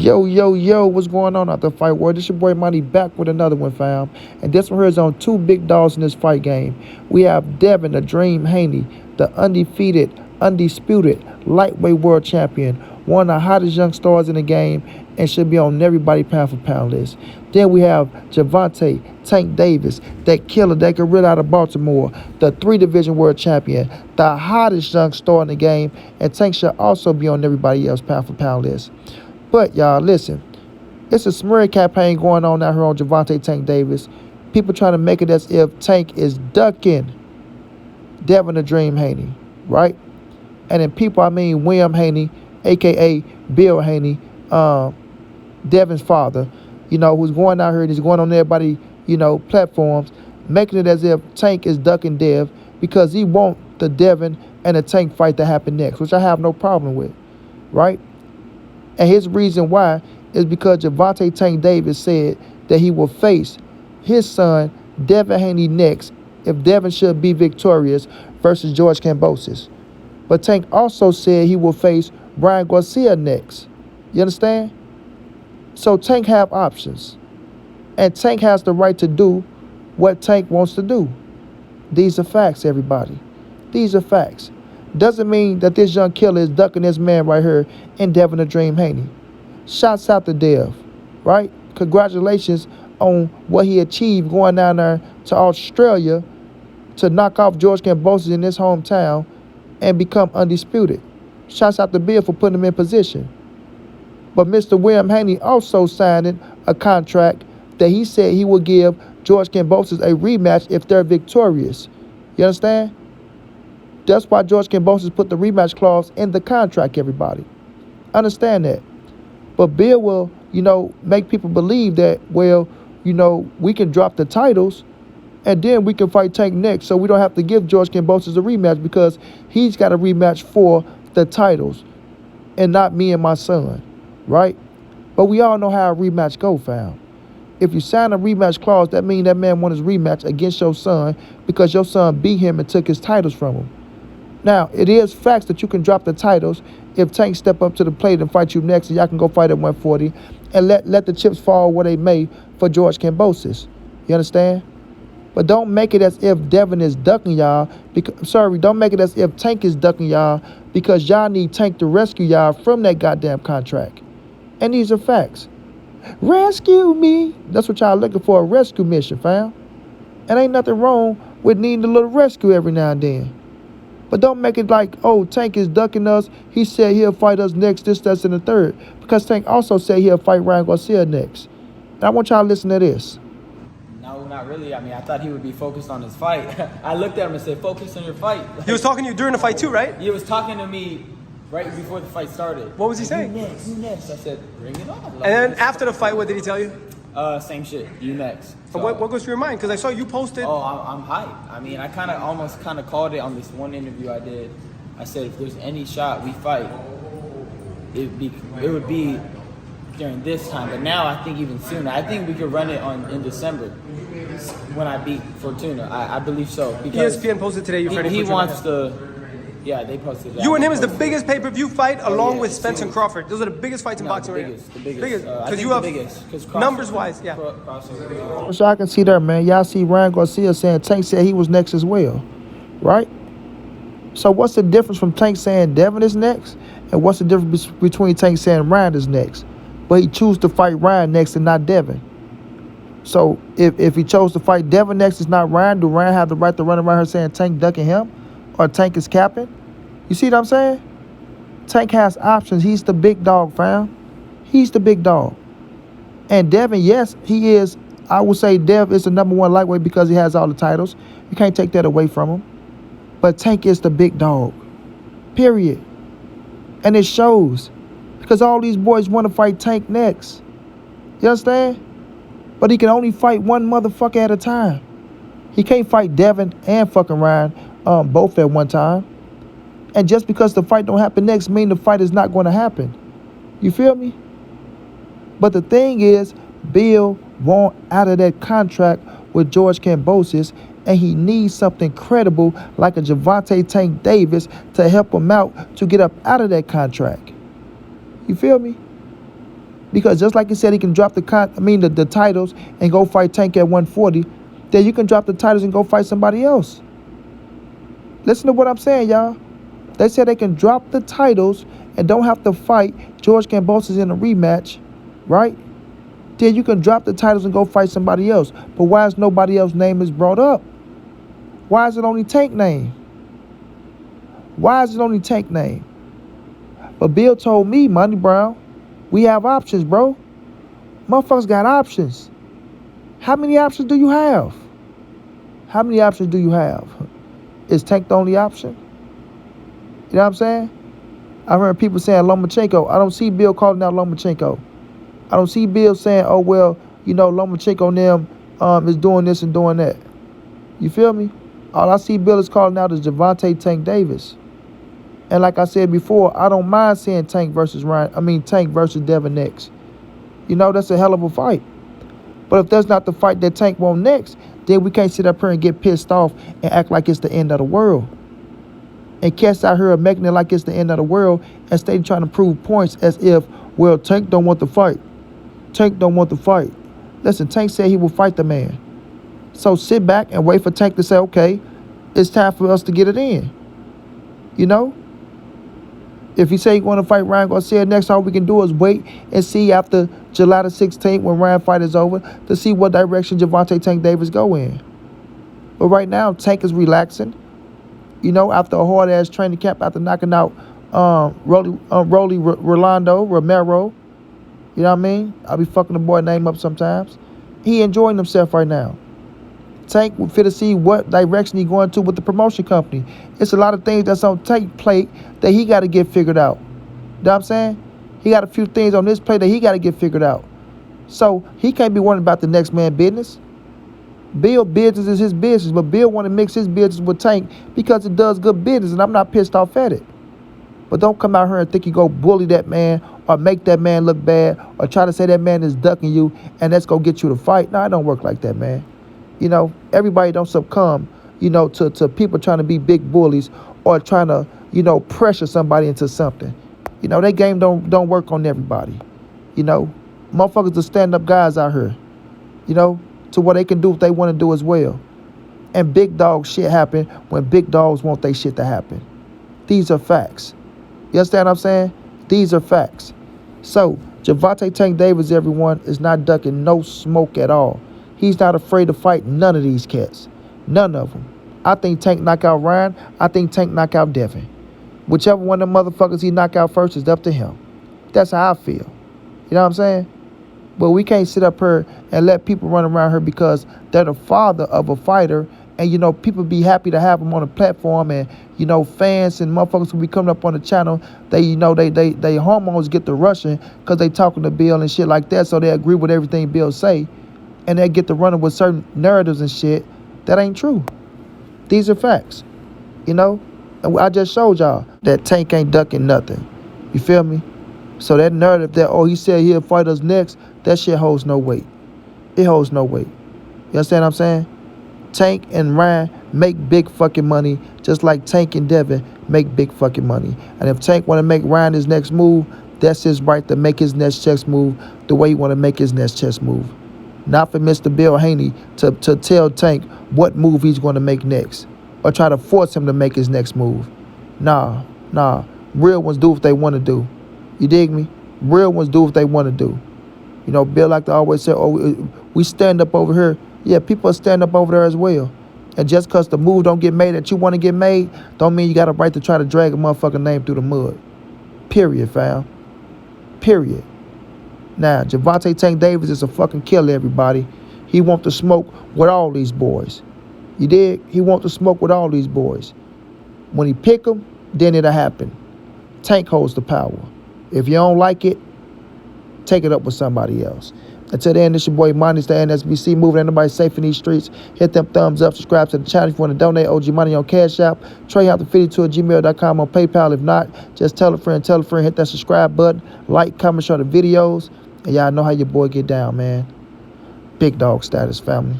Yo, yo, yo, what's going on out the fight world? This your boy Money back with another one, fam. And this one here is on two big dogs in this fight game. We have Devin, the Dream Haney, the undefeated, undisputed lightweight world champion, one of the hottest young stars in the game, and should be on everybody pound for pound list. Then we have Gervonta, Tank Davis, that killer, that gorilla out of Baltimore, the 3-division world champion, the hottest young star in the game, and Tank should also be on everybody else pound for pound list. But, y'all, listen, it's a smearing campaign going on out here on Gervonta Tank Davis. People trying to make it as if Tank is ducking Devin the Dream Haney, right? And then people, I mean William Haney, a.k.a. Bill Haney, Devin's father, you know, who's going out here and he's going on everybody, you know, platforms, making it as if Tank is ducking Dev because he wants the Devin and the Tank fight to happen next, which I have no problem with, right? And his reason why is because Gervonta Tank Davis said that he will face his son, Devin Haney, next if Devin should be victorious versus George Kambosos. But Tank also said he will face Ryan Garcia next. You understand? So Tank have options. And Tank has the right to do what Tank wants to do. These are facts, everybody. These are facts. Doesn't mean that this young killer is ducking this man right here in Devin the Dream Haney. Shouts out to Dev, right? Congratulations on what he achieved going down there to Australia to knock off George Kambosos in his hometown and become undisputed. Shouts out to Bill for putting him in position. But Mr. William Haney also signed a contract that he said he will give George Kambosos a rematch if they're victorious. You understand? That's why George Kambosos put the rematch clause in the contract, everybody. Understand that. But Bill will, you know, make people believe that, well, you know, we can drop the titles and then we can fight Tank next so we don't have to give George Kambosos a rematch because he's got a rematch for the titles and not me and my son, right? But we all know how a rematch go, fam. If you sign a rematch clause, that means that man won his rematch against your son because your son beat him and took his titles from him. Now, it is facts that you can drop the titles if Tank step up to the plate and fight you next and y'all can go fight at 140 and let the chips fall where they may for George Kambosos. You understand? But don't make it as if Devin is ducking y'all. Don't make it as if Tank is ducking y'all because y'all need Tank to rescue y'all from that goddamn contract. And these are facts. Rescue me. That's what y'all looking for, a rescue mission, fam. And ain't nothing wrong with needing a little rescue every now and then. But don't make it like, oh, Tank is ducking us. He said he'll fight us next, this, that's, and the third. Because Tank also said he'll fight Ryan Garcia next. And I want y'all to listen to this. No, not really. I mean, I thought he would be focused on his fight. I looked at him and said, focus on your fight. He was talking to you during the fight too, right? He was talking to me right before the fight started. What was he saying? You next. I said, bring it on. And then after the fight, what did he tell you? Same shit. You next. So what goes through your mind? Because I saw you posted. Oh, I'm hyped. I mean, I almost called it on this one interview I did. I said, if there's any shot we fight, it would be during this time. But now I think even sooner. I think we could run it in December when I beat Fortuna. I believe so. Because ESPN posted today you're fighting he Fortuna. wants the... Yeah, they posted that. You and him is the biggest pay-per-view fight along with Spence and Crawford. Those are the biggest fights in boxing the right biggest, now. The biggest. Because you have numbers-wise, yeah. So I can see there, man. Y'all see Ryan Garcia saying Tank said he was next as well, right? So what's the difference from Tank saying Devin is next and what's the difference between Tank saying Ryan is next? But he chose to fight Ryan next and not Devin. So if he chose to fight Devin next, it's not Ryan. Do Ryan have the right to run around here saying Tank ducking him or Tank is capping? You see what I'm saying? Tank has options. He's the big dog, fam. He's the big dog. And Devin, yes, he is. I would say Dev is the number one lightweight because he has all the titles. You can't take that away from him. But Tank is the big dog. Period. And it shows. Because all these boys want to fight Tank next. You understand? But he can only fight one motherfucker at a time. He can't fight Devin and fucking Ryan both at one time. And just because the fight don't happen next mean the fight is not going to happen. You feel me? But the thing is, Bill want out of that contract with George Kambosos, and he needs something credible like a Gervonta Tank Davis to help him out to get up out of that contract. You feel me? Because just like he said he can drop the titles and go fight Tank at 140, then you can drop the titles and go fight somebody else. Listen to what I'm saying, y'all. They said they can drop the titles and don't have to fight George Kambosos in a rematch, right? Then you can drop the titles and go fight somebody else. But why is nobody else's name is brought up? Why is it only Tank name? Why is it only Tank name? But Bill told me, Money Brown, we have options, bro. Motherfuckers got options. How many options do you have? How many options do you have? Is Tank the only option? You know what I'm saying? I heard people saying Lomachenko. I don't see Bill calling out Lomachenko. I don't see Bill saying, oh, well, Lomachenko and them is doing this and doing that. You feel me? All I see Bill is calling out is Gervonta Tank Davis. And like I said before, I don't mind seeing Tank versus Devin next. That's a hell of a fight. But if that's not the fight that Tank wants next, then we can't sit up here and get pissed off and act like it's the end of the world. And cats out here are making it like it's the end of the world and stay trying to prove points as if, well, Tank don't want to fight. Tank don't want to fight. Listen, Tank said he will fight the man. So sit back and wait for Tank to say, okay, it's time for us to get it in. If he say he want to fight Ryan Garcia next, all we can do is wait and see after July the 16th when Ryan fight is over to see what direction Gervonta Tank Davis go in. But right now, Tank is relaxing. After a hard-ass training camp, after knocking out Rolando Romero. You know what I mean? I'll be fucking the boy name up sometimes. He enjoying himself right now. Tank would fit to see what direction he going to with the promotion company. It's a lot of things that's on Tank plate that he got to get figured out. You know what I'm saying? He got a few things on his plate that he got to get figured out. So he can't be worrying about the next man business. Bill business is his business, but Bill want to mix his business with Tank because it does good business, and I'm not pissed off at it. But don't come out here and think you go bully that man or make that man look bad or try to say that man is ducking you and that's going to get you to fight. No, it don't work like that, man. Everybody don't succumb, to people trying to be big bullies or trying to, pressure somebody into something. That game don't work on everybody. Motherfuckers are stand-up guys out here, to what they can do what they want to do as well. And big dog shit happen when big dogs want their shit to happen. These are facts. You understand what I'm saying? These are facts. So, Gervonta Tank Davis, everyone, is not ducking no smoke at all. He's not afraid to fight none of these cats. None of them. I think Tank knock out Ryan. I think Tank knock out Devin. Whichever one of them motherfuckers he knock out first is up to him. That's how I feel. You know what I'm saying? But we can't sit up here and let people run around here because they're the father of a fighter. And, people be happy to have him on the platform. And, fans and motherfuckers will be coming up on the channel. They hormones get to rushing because they talking to Bill and shit like that. So they agree with everything Bill say. And they get to running with certain narratives and shit that ain't true. These are facts, And I just showed y'all that Tank ain't ducking nothing. You feel me? So that narrative that, he said he'll fight us next, that shit holds no weight. It holds no weight. You understand what I'm saying? Tank and Ryan make big fucking money just like Tank and Devin make big fucking money. And if Tank want to make Ryan his next move, that's his right to make his next chess move the way he want to make his next chess move. Not for Mr. Bill Haney to tell Tank what move he's going to make next or try to force him to make his next move. Nah. Real ones do what they want to do. You dig me? Real ones do what they want to do. Bill like to always say, we stand up over here. Yeah, people stand up over there as well. And just because the move don't get made that you want to get made, don't mean you got a right to try to drag a motherfucking name through the mud. Period, fam. Period. Now, Gervonta Tank Davis is a fucking killer, everybody. He want to smoke with all these boys. You dig? He want to smoke with all these boys. When he pick them, then it'll happen. Tank holds the power. If you don't like it, take it up with somebody else. Until then, this your boy Money, the NSBC, moving everybody safe in these streets. Hit them thumbs up, subscribe to the channel if you want to donate OG Money on Cash App. Treyhouse52@gmail.com on PayPal. If not, just tell a friend, hit that subscribe button, like, comment, share the videos. And y'all know how your boy get down, man. Big dog status, family.